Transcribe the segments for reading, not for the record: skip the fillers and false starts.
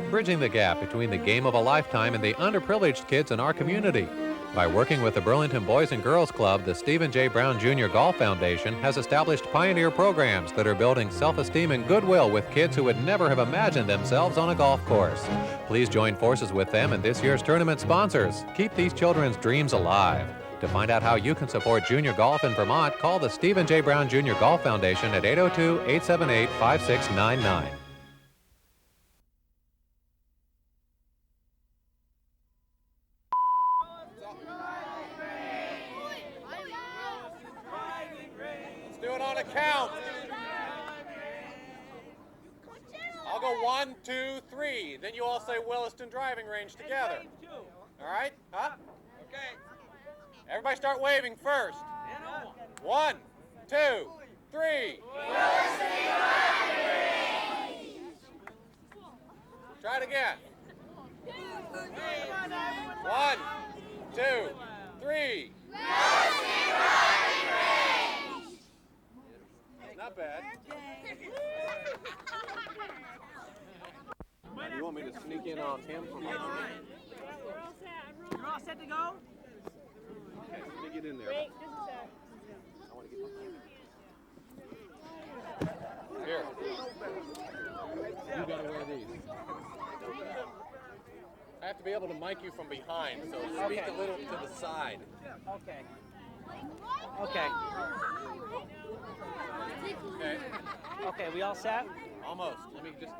bridging the gap between the game of a lifetime and the underprivileged kids in our community. By working with the Burlington Boys and Girls Club, the Stephen J. Brown Jr. Golf Foundation has established pioneer programs that are building self-esteem and goodwill with kids who would never have imagined themselves on a golf course. Please join forces with them and this year's tournament sponsors. Keep these children's dreams alive. To find out how you can support junior golf in Vermont, call the Stephen J. Brown Jr. Golf Foundation at 802-878-5699. Let's do it on a count. I'll go 1, 2, 3. Then you all say Williston Driving Range together. All right? Huh? Okay. Everybody start waving first. 1, 2, 3. Williston Driving Range. Try it again. 1, 2, 3. Williston Driving Range. Not bad. You want me to sneak in on him? You're all set to go? Okay, let me get in there. Wait, just a sec. I want to get here. You gotta wear these. I have to be able to mic you from behind, so speak a little to the side. Okay. Okay. Okay. Okay, we all set? Almost. Let me just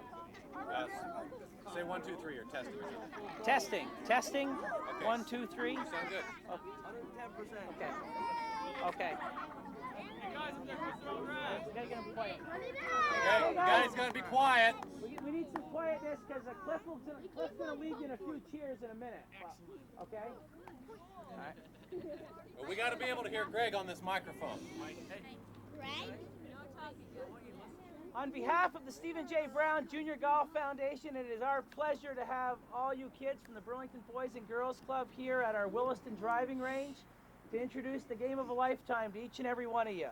say 1, 2, 3 or test it. Testing. Testing. Okay. 1, 2, 3. You sound good. Okay. Okay. You gotta get them quiet. Okay, you guys gotta be quiet. We need some quietness because Cliff's gonna lead you in a few cheers in a minute. Okay? All right. But we gotta be able to hear Greg on this microphone. Greg? On behalf of the Stephen J. Brown Jr. Golf Foundation, it is our pleasure to have all you kids from the Burlington Boys and Girls Club here at our Williston Driving Range to introduce the game of a lifetime to each and every one of you.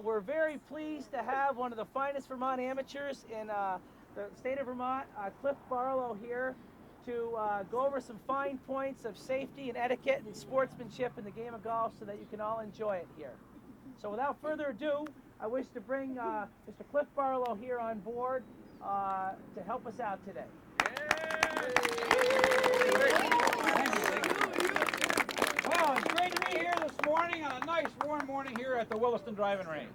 We're very pleased to have one of the finest Vermont amateurs in the state of Vermont, Cliff Barlow, here to go over some fine points of safety and etiquette and sportsmanship in the game of golf so that you can all enjoy it here. So without further ado, I wish to bring Mr. Cliff Barlow here on board to help us out today. Well, it's great to be here this morning on a nice warm morning here at the Williston Driving Range.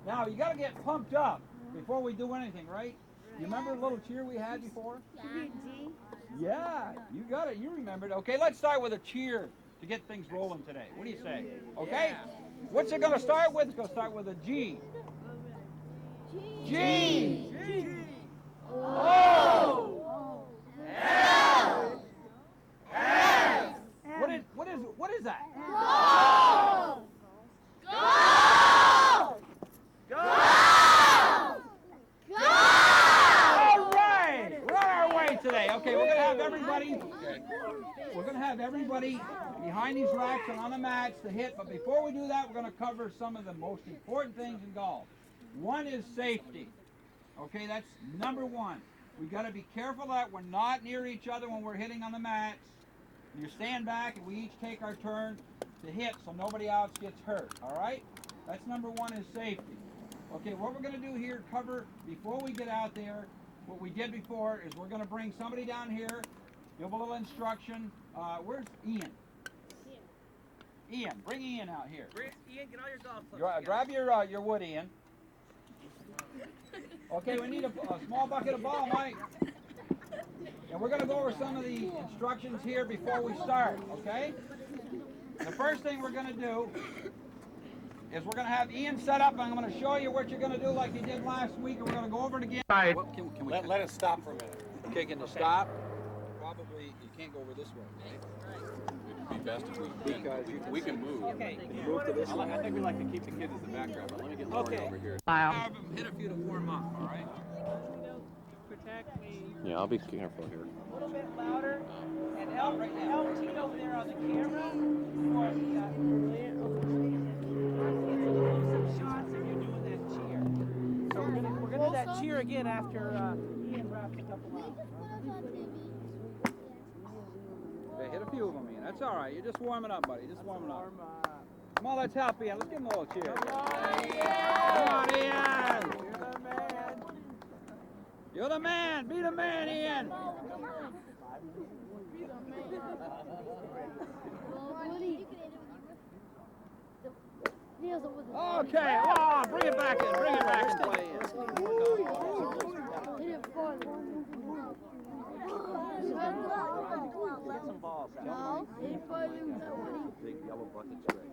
Now, you got to get pumped up before we do anything, right? You remember the little cheer we had before? Yeah, you got it. You remembered. Okay, let's start with a cheer to get things rolling today. What do you say? Okay? What's it going to start with? It's going to start with a G. G. O. L. S. What is that? Go! Go! Go! Go! All right, we're on our way today. Okay, we're gonna have everybody behind these racks and on the mats to hit. But before we do that, we're gonna cover some of the most important things in golf. One is safety. Okay, that's number one. We gotta be careful that we're not near each other when we're hitting on the mats. You stand back and we each take our turn to hit so nobody else gets hurt. All right? That's number one is safety. Okay, what we're going to do here, cover, before we get out there, what we did before is we're going to bring somebody down here, give a little instruction. Where's Ian? Ian, bring Ian out here. Ian, get all your golf clubs. Grab your wood, Ian. Okay, we need a small bucket of ball, Mike. And we're going to go over some of the instructions here before we start, okay? The first thing we're going to do is we're going to have Ian set up, and I'm going to show you what you're going to do like you did last week, and we're going to go over it again. Let it stop for a minute. Okay, can you stop? Probably, you can't go over this way, right? It'd be best if we can move. Okay. Move to this way. I think we like to keep the kids as the background, but let me get Lauren over here. Have them hit a few to warm up, all right? Protect me. Yeah, I'll be careful here. A little bit louder. And LT over there on the camera for the some shots of you doing that cheer. So we're gonna do that cheer again after Ian wraps a couple out. Okay, hit a few of them, Ian. That's all right. You're just warming up, buddy. Just warming up. Come on, let's help Ian. Let's give him a little cheer. Come on, Ian. You're the man. Be the man, Ian. Okay, oh, bring it back in. Bring it back and play in. Get some balls. Big yellow bucket's great.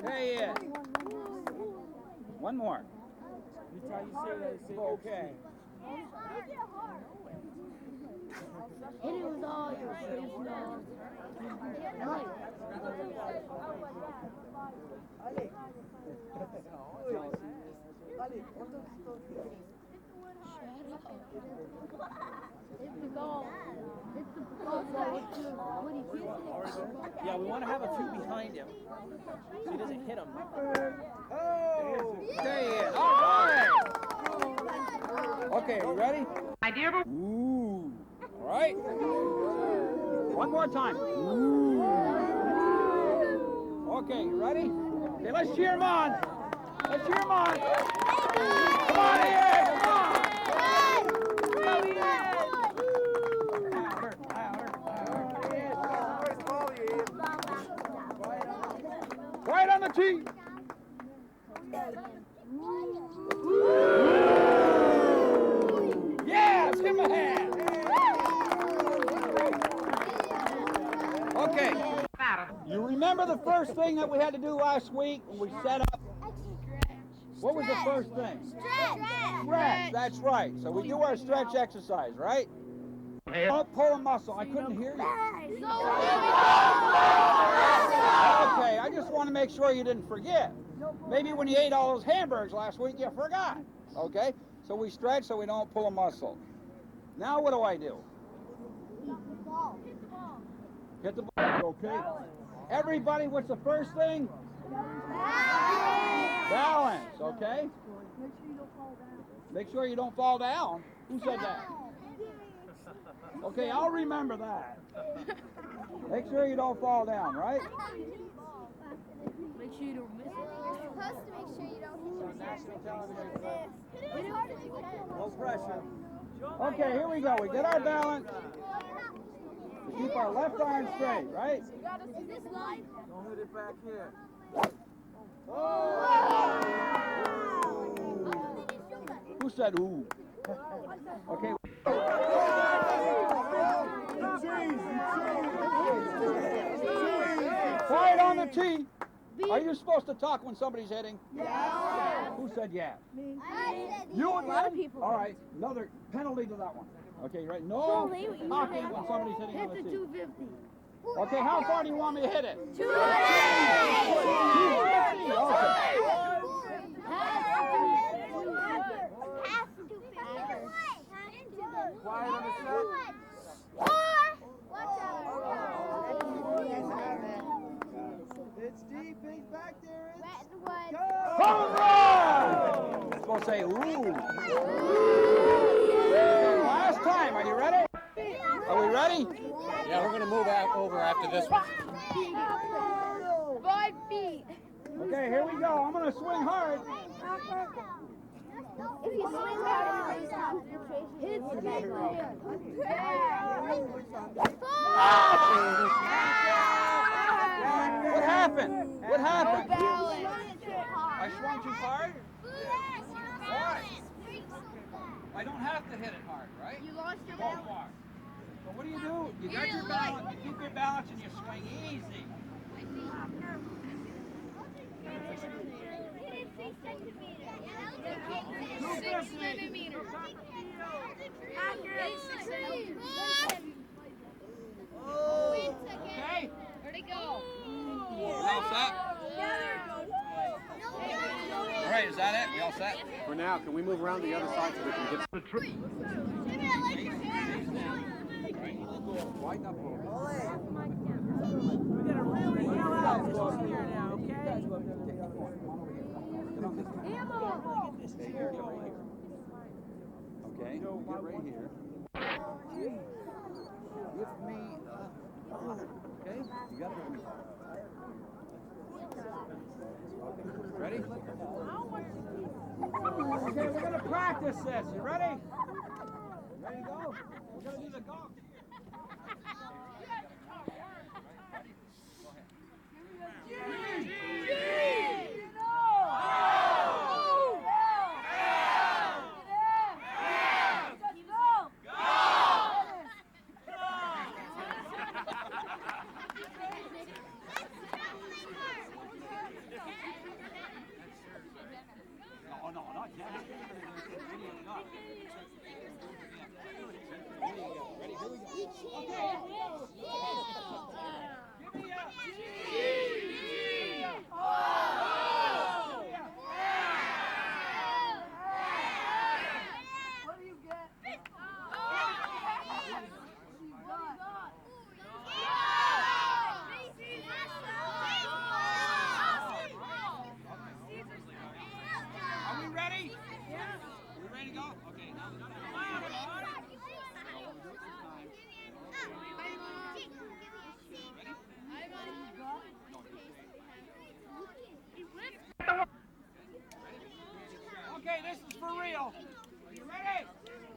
Hey, Ian. One more. Okay. Hit it with all your face now. Hit the ball. Hit the ball. Yeah, we want to have a two behind him so he doesn't hit him. Okay, Ian. All right. Okay, you ready? My dear. Ooh. All right. One more time. Ooh. Okay, you ready? Okay, let's cheer him on. Let's cheer him on. Come on, Ian. Come on. Right on the tee. Yeah, let's give him a hand. Okay. You remember the first thing that we had to do last week when we set up? What was the first thing? Stretch. That's right. So we do our stretch exercise, right? Don't pull a muscle. I couldn't hear you. Okay, I just want to make sure you didn't forget. Maybe when you ate all those hamburgers last week, you forgot. Okay? So we stretch so we don't pull a muscle. Now what do I do? Hit the ball. Okay. Everybody, what's the first thing? Balance. Okay? Make sure you don't fall down. Who said that? Okay, I'll remember that. Make sure you don't fall down, right? Make sure you don't miss it. You're supposed to make sure you don't hit yourself. No pressure. Okay, here we go. We get our balance. We keep our left arm straight, right? Is this line? Don't hit it back here. Who said ooh? Okay. Quiet on the tee. Are you supposed to talk when somebody's hitting? Yeah. Who said yeah? I said You a lot of people. All right, another penalty to that one. Okay, right? No talking when somebody's hitting on the Hit the tee. 250. Okay, how far do you want me to hit it? 250. 250. Okay. Quiet on the set. It's deep, he's back there. Home run! It's supposed to say ooh. Okay, last time, are you ready? Are we ready? Yeah, we're going to move over after this one. 5 feet. Okay, here we go. I'm going to swing hard. If you swing hard, hit the big one. What happened? What happened? I I swung too hard? Why? I don't have to hit it hard, right? You lost your So balance. far. So what do? You got your balance, you keep your balance, and you swing easy. Okay? Where'd it go? We all set? All right, is that it? We all set? For now, can we move around the other side so we can get the tree? Widen up a little bit. We gotta really yell out this here now, okay? Okay, here, get right here. Okay, you get right here. Give me okay? You got it. Ready? Okay, we're gonna practice this. You ready? Ready to go? We're gonna do the golf here. No, not yet. Ready, here we go. Okay. Give me a What do you get? Are we ready? Yeah. We ready to go? Okay, now okay, this is for real. Are you ready?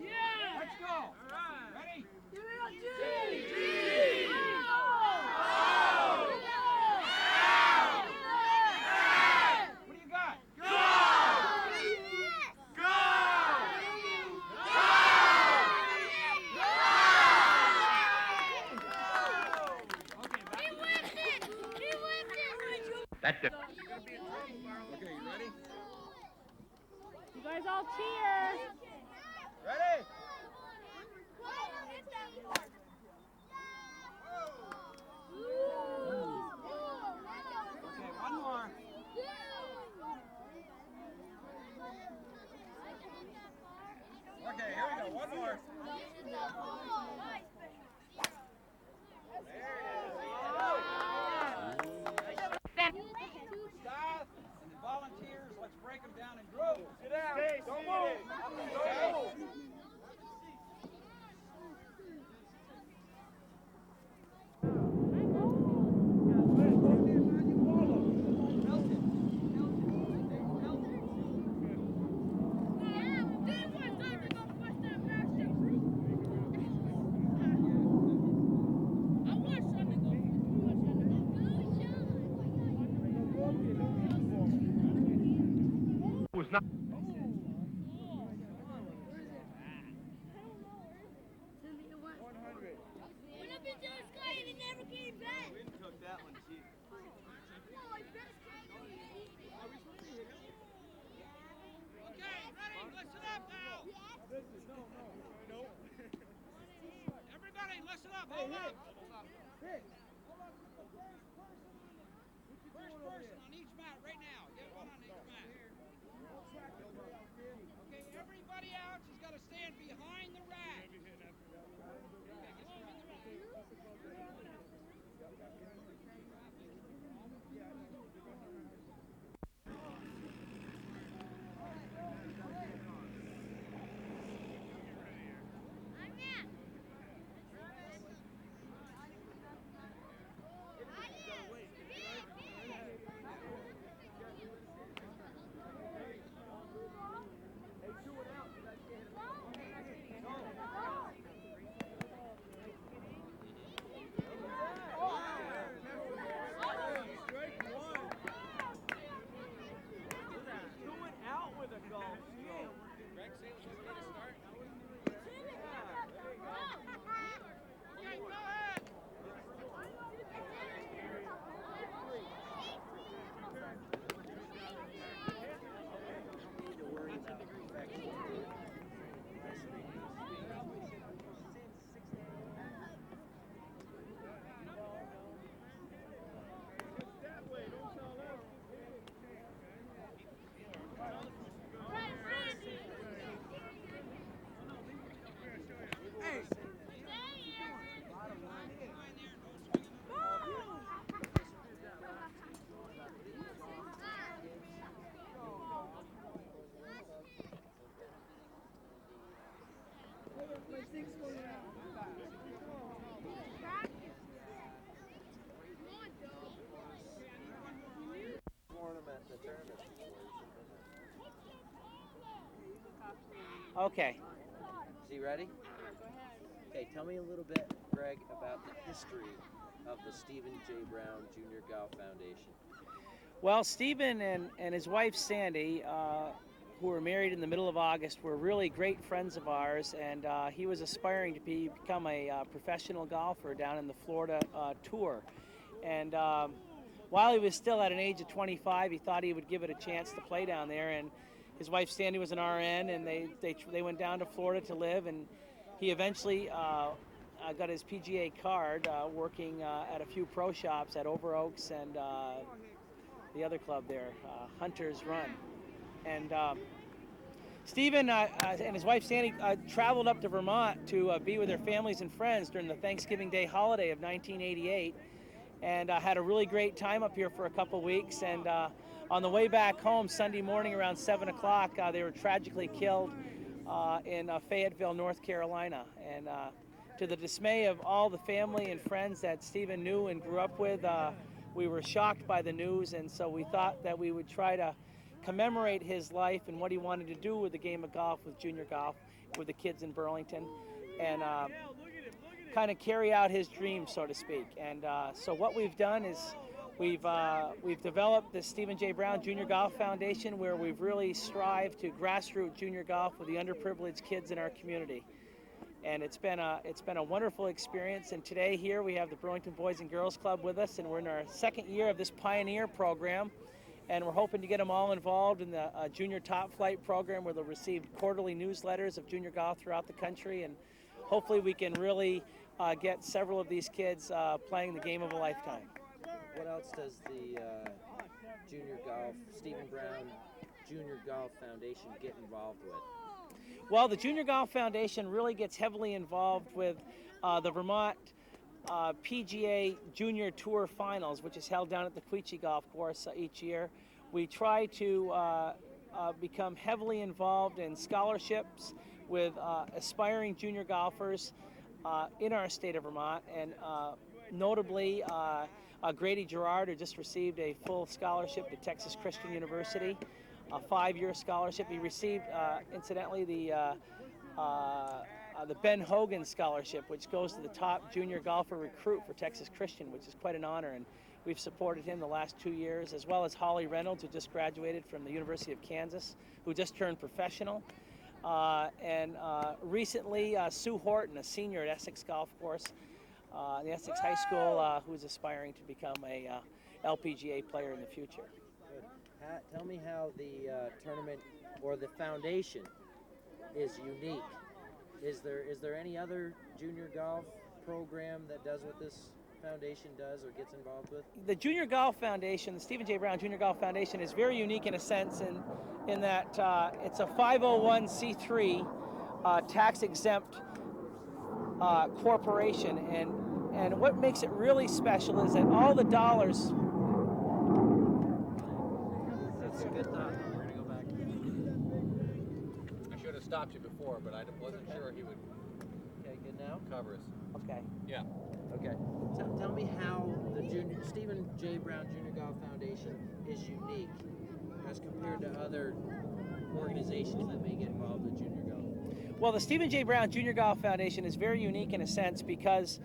Yeah. Let's go. All right. Ready? What do you got? That's it. Okay, you ready? You guys all cheer. Ready? Okay, one more. Okay, here we go. One more. Staff and the volunteers, let's break them down in groups. Sit down. Don't move. Don't move. Was not. Everybody, listen up. Hold up. First person on each mat right now. Get one on each mat. Okay, everybody else has got to stand behind the rack. Okay. So you ready? Okay, tell me a little bit, Greg, about the history of the Stephen J. Brown Junior Golf Foundation. Well, Stephen and his wife Sandy, who were married in the middle of August, were really great friends of ours, and he was aspiring to become a professional golfer down in the Florida tour. And while he was still at an age of 25, he thought he would give it a chance to play down there. And his wife Sandy was an RN, and they went down to Florida to live. And he eventually got his PGA card working at a few pro shops at Over Oaks and the other club there, Hunter's Run. And Stephen and his wife Sandy traveled up to Vermont to be with their families and friends during the Thanksgiving Day holiday of 1988, and had a really great time up here for a couple weeks. And on the way back home Sunday morning around 7 o'clock, they were tragically killed in Fayetteville, North Carolina. And to the dismay of all the family and friends that Stephen knew and grew up with, we were shocked by the news, and so we thought that we would try to commemorate his life and what he wanted to do with the game of golf, with junior golf, with the kids in Burlington, and kind of carry out his dream, so to speak. And so what we've done is we've developed the Stephen J. Brown Junior Golf Foundation, where we've really strived to grassroots junior golf with the underprivileged kids in our community. And it's been a wonderful experience. And today here we have the Burlington Boys and Girls Club with us, and we're in our second year of this Pioneer program. And we're hoping to get them all involved in the Junior Top Flight program, where they'll receive quarterly newsletters of junior golf throughout the country. And hopefully we can really get several of these kids playing the game of a lifetime. What else does the Junior Golf, Stephen Brown Junior Golf Foundation get involved with? Well, the Junior Golf Foundation really gets heavily involved with the Vermont PGA Junior Tour Finals, which is held down at the Queechee Golf Course each year. We try to become heavily involved in scholarships with aspiring junior golfers in our state of Vermont, and notably Grady Gerard, who just received a full scholarship to Texas Christian University, a 5-year scholarship. He received, incidentally, the Ben Hogan Scholarship, which goes to the top junior golfer recruit for Texas Christian, which is quite an honor, and we've supported him the last 2 years, as well as Holly Reynolds, who just graduated from the University of Kansas, who just turned professional, and recently Sue Horton, a senior at Essex Golf Course, the Essex High School, who's aspiring to become a LPGA player in the future. Good. Tell me how the tournament or the foundation is unique. Is there any other junior golf program that does what this foundation does or gets involved with? The Junior Golf Foundation, the Stephen J. Brown Junior Golf Foundation, is very unique in a sense in that it's a 501c3 tax-exempt corporation, and what makes it really special is that all the dollars. That's a good thought. We're going to go back. I should have stopped you before, but I wasn't sure he would Okay, good now? cover us. Okay. Yeah. Okay. Tell me how the Stephen J. Brown Junior Golf Foundation is unique as compared to other organizations that may get involved with junior golf. Well, the Stephen J. Brown Junior Golf Foundation is very unique in a sense because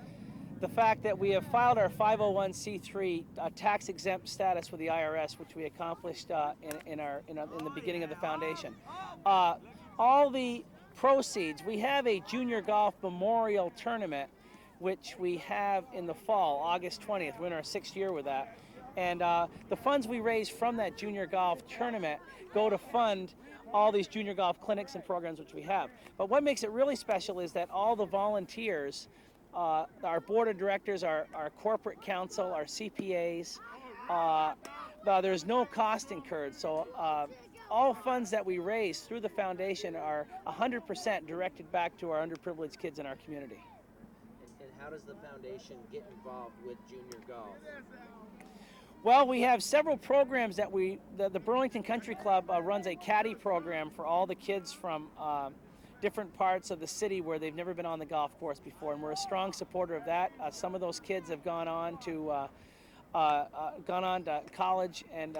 the fact that we have filed our 501c3 tax-exempt status with the IRS, which we accomplished in the beginning of the foundation. All the proceeds, we have a junior golf memorial tournament, which we have in the fall, August 20th. We're in our 6th year with that. And the funds we raise from that junior golf tournament go to fund all these junior golf clinics and programs which we have. But what makes it really special is that all the volunteers, our board of directors, our corporate counsel, our CPAs, there's no cost incurred. So all funds that we raise through the foundation are 100% directed back to our underprivileged kids in our community. And how does the foundation get involved with junior golf? Well, we have several programs that the Burlington Country Club runs a caddy program for all the kids from different parts of the city where they've never been on the golf course before, and we're a strong supporter of that. Some of those kids have gone on to college, and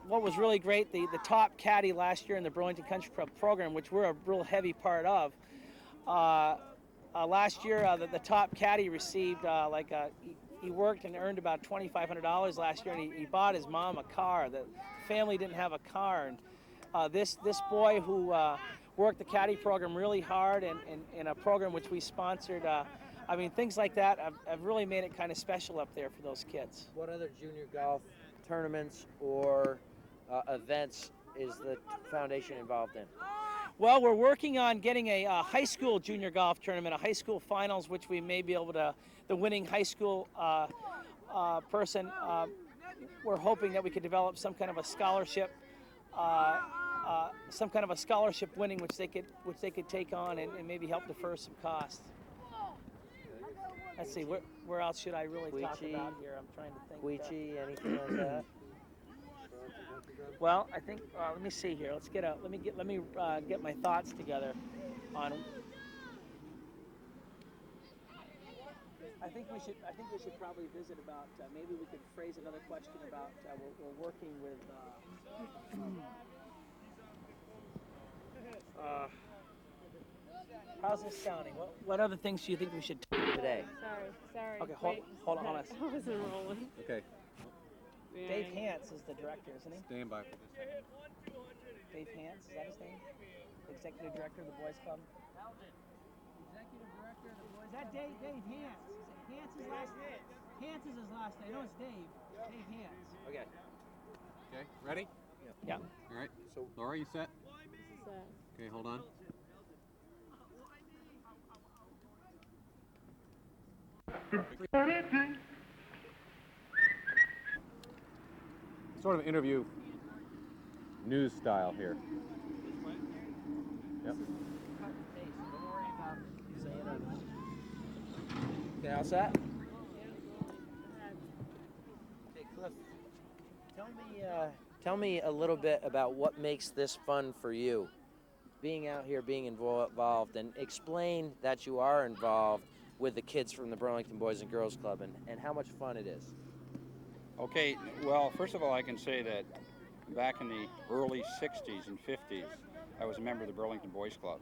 what was really great, the top caddy last year in the Burlington Country Club program, which we're a real heavy part of. Last year, the top caddy received he worked and earned about $2,500 last year, and he bought his mom a car. The family didn't have a car, and this boy who worked the caddy program really hard, and in a program which we sponsored. I mean, things like that have really made it kind of special up there for those kids. What other junior golf tournaments or events is the foundation involved in? Well, we're working on getting a high school junior golf tournament, a high school finals, which we may be able to, the winning high school person, we're hoping that we could develop some kind of a scholarship, winning which they could take on and maybe help defer some costs. Let's see, where else should I really talk about here? I'm trying to think. Queechy, anything like that? Well, I think let me see here. Let me get my thoughts together on. I think we should probably visit about. Maybe we could phrase another question about. We're working with. How's this sounding? What other things do you think we should do today? Sorry. Okay, hold on. I wasn't rolling. Okay. Dave Hance is the director, isn't he? Stand by for this. Dave Hance, is that his name? Executive director of the Boys Club? Executive director of the boys. Is that Dave Hance? Hance is last name. Hance is his last name. I know it's Dave. Dave Hance. Okay. Okay, ready? Yeah. All right. So, Laura, you set? Okay, hold on. Sort of interview news style here. Yep. Okay, all set? Hey, Cliff, tell me a little bit about what makes this fun for you, being out here, being involved, and explain that you are involved with the kids from the Burlington Boys and Girls Club and how much fun it is. Okay, well, first of all, I can say that back in the early 60s and 50s, I was a member of the Burlington Boys Club.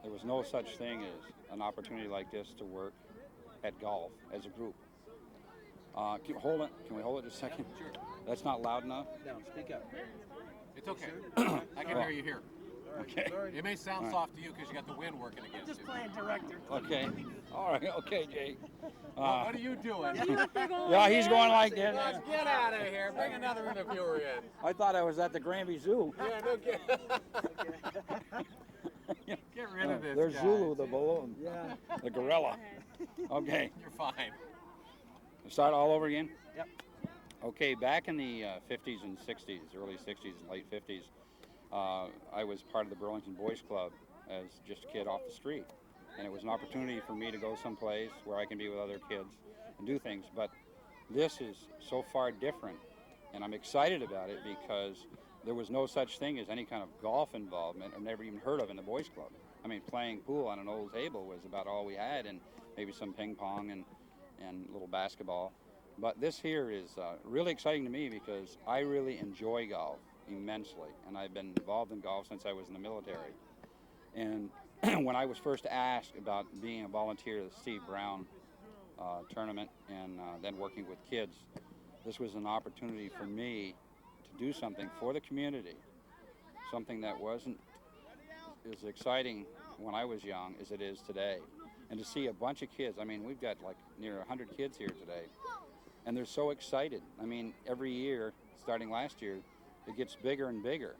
There was no such thing as an opportunity like this to work at golf as a group. Can you hold it? Can we hold it just a second? Sure. That's not loud enough? No, speak up. It's okay. I can hear you here. Okay. It may sound soft to you because you got the wind working against you. Just playing director. Okay. All right. Okay, Jake. What are you doing? Yeah, he's going like this. Let's get out of here. Bring another interviewer in. I thought I was at the Granby Zoo. Yeah, no kidding. Get rid of this There's guy. Zulu, the balloon. Yeah. The gorilla. Okay. You're fine. Start all over again? Yep. Okay, back in the 50s and 60s, early 60s and late 50s, I was part of the Burlington Boys Club as just a kid off the street. And it was an opportunity for me to go someplace where I can be with other kids and do things. But this is so far different, and I'm excited about it because there was no such thing as any kind of golf involvement, or never even heard of in the Boys Club. I mean, playing pool on an old table was about all we had, and maybe some ping pong and a little basketball. But this here is really exciting to me because I really enjoy golf immensely, and I've been involved in golf since I was in the military. And when I was first asked about being a volunteer at the Steve Brown tournament and then working with kids, this was an opportunity for me to do something for the community, something that wasn't as exciting when I was young as it is today. And to see a bunch of kids, I mean, we've got like near 100 kids here today, and they're so excited. I mean, every year, starting last year, it gets bigger and bigger.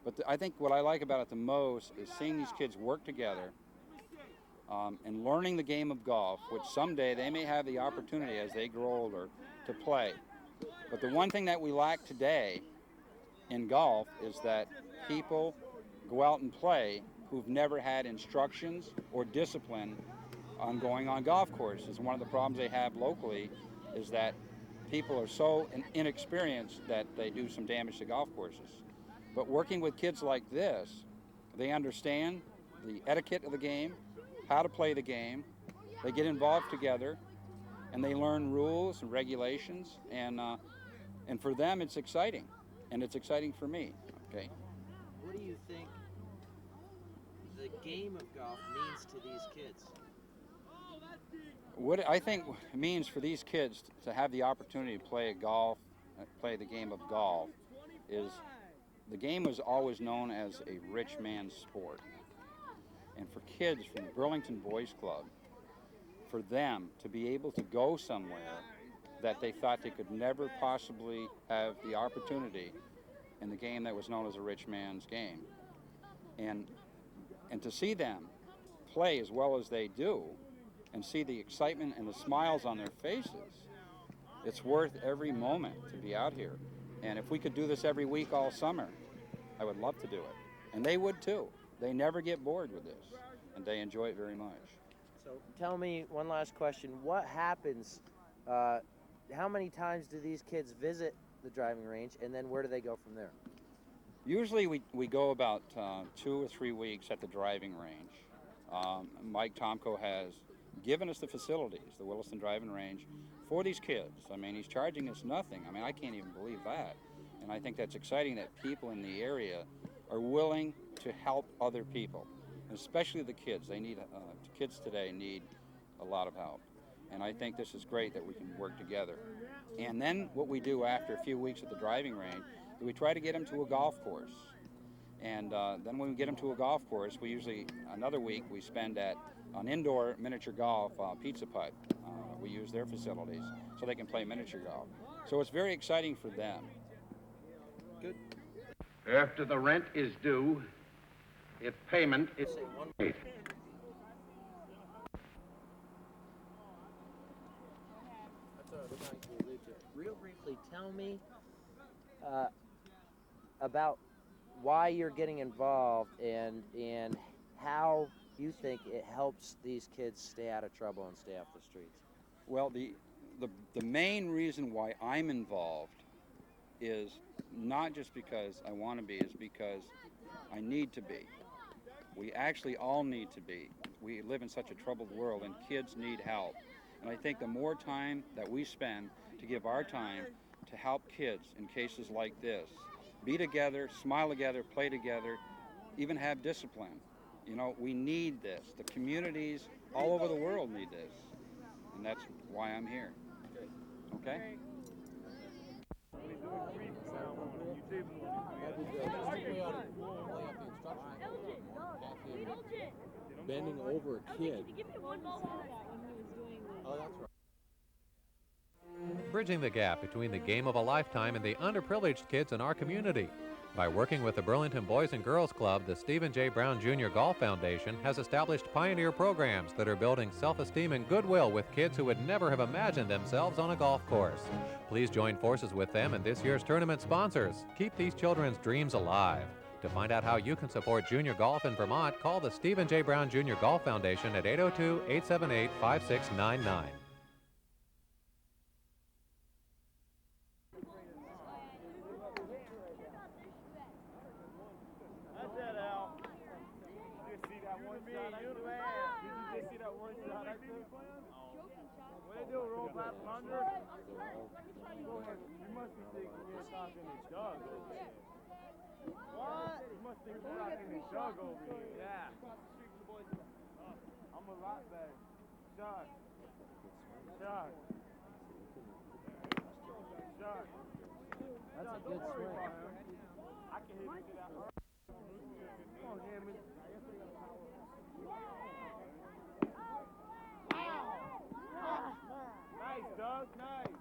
But I think what I like about it the most is seeing these kids work together and learning the game of golf, which someday they may have the opportunity as they grow older to play. But the one thing that we lack today in golf is that people go out and play who've never had instructions or discipline on going on golf courses. One of the problems they have locally is that people are so inexperienced that they do some damage to golf courses. But working with kids like this, they understand, the etiquette of the game, how to play the game. They get involved together, and they learn rules and regulations, and for them it's exciting, and it's exciting for me. Okay. What do you think the game of golf means to these kids? What I think it means for these kids to have the opportunity to play the game of golf, is the game was always known as a rich man's sport. And for kids from the Burlington Boys Club, for them to be able to go somewhere that they thought they could never possibly have the opportunity in the game that was known as a rich man's game, and to see them play as well as they do, and see the excitement and the smiles on their faces, it's worth every moment to be out here. And if we could do this every week all summer, I would love to do it. And they would too. They never get bored with this, and they enjoy it very much. So tell me one last question. What happens, how many times do these kids visit the driving range, and then where do they go from there? Usually we go about 2 or 3 weeks at the driving range. Mike Tomko has given us the facilities, the Williston Driving Range, for these kids. I mean, he's charging us nothing. I mean, I can't even believe that. And I think that's exciting that people in the area are willing to help other people, and especially the kids. They need, kids today need a lot of help. And I think this is great that we can work together. And then what we do after a few weeks at the driving range, we try to get them to a golf course. And then when we get them to a golf course, we usually, another week we spend at an indoor miniature golf pizza putt. We use their facilities so they can play miniature golf. So it's very exciting for them. Good. After the rent is due, if payment is made. Real briefly, tell me about why you're getting involved and how you think it helps these kids stay out of trouble and stay off the streets. Well, the main reason why I'm involved is not just because I want to be, is because I need to be. We actually all need to be. We live in such a troubled world, and kids need help. And I think the more time that we spend to give our time to help kids in cases like this, be together, smile together, play together, even have discipline. You know, we need this. The communities all over the world need this. And that's why I'm here. Okay? Bending over a kid. Oh, that's right. Bridging the gap between the game of a lifetime and the underprivileged kids in our community. By working with the Burlington Boys and Girls Club, the Stephen J. Brown Jr. Golf Foundation has established pioneer programs that are building self-esteem and goodwill with kids who would never have imagined themselves on a golf course. Please join forces with them and this year's tournament sponsors. Keep these children's dreams alive. To find out how you can support junior golf in Vermont, call the Stephen J. Brown Jr. Golf Foundation at 802-878-5699. What? You must think we're rocking the jug over here. Yeah. I'm a lot better. Shot. Shot. Shot. That's a good swing. I can hit it out. Come on, Hammond. Nice, Doug. Nice.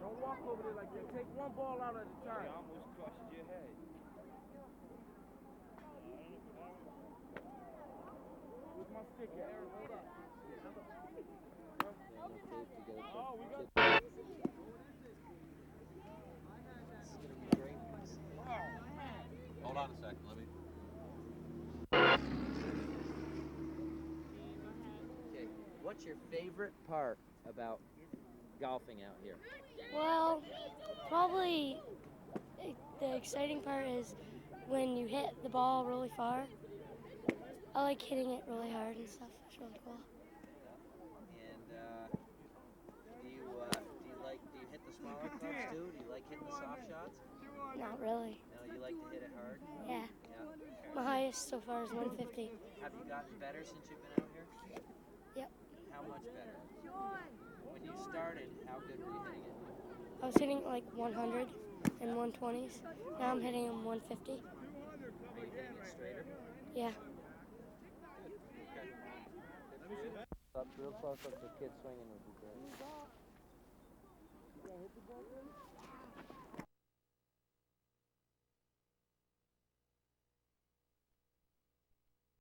Don't walk over there like that. Take one ball out at a time. You almost crushed your head. Where's my stick at? Hold up. Oh, we got. Hold on a second, let me. Okay, what's your favorite part about golfing out here? Well, probably the exciting part is when you hit the ball really far. I like hitting it really hard and stuff. It's really cool. And do you hit the smaller clubs too? Do you like hitting the soft shots? Not really. No, you like to hit it hard? Yeah. Yeah. My highest so far is 150. Have you gotten better since you've been out here? Yep. How much better? When you started, how good were you hitting it? I was hitting like 100 and 120s. Now I'm hitting them 150. Are you hitting it straighter? Yeah. Up real close up to kids swinging would be great.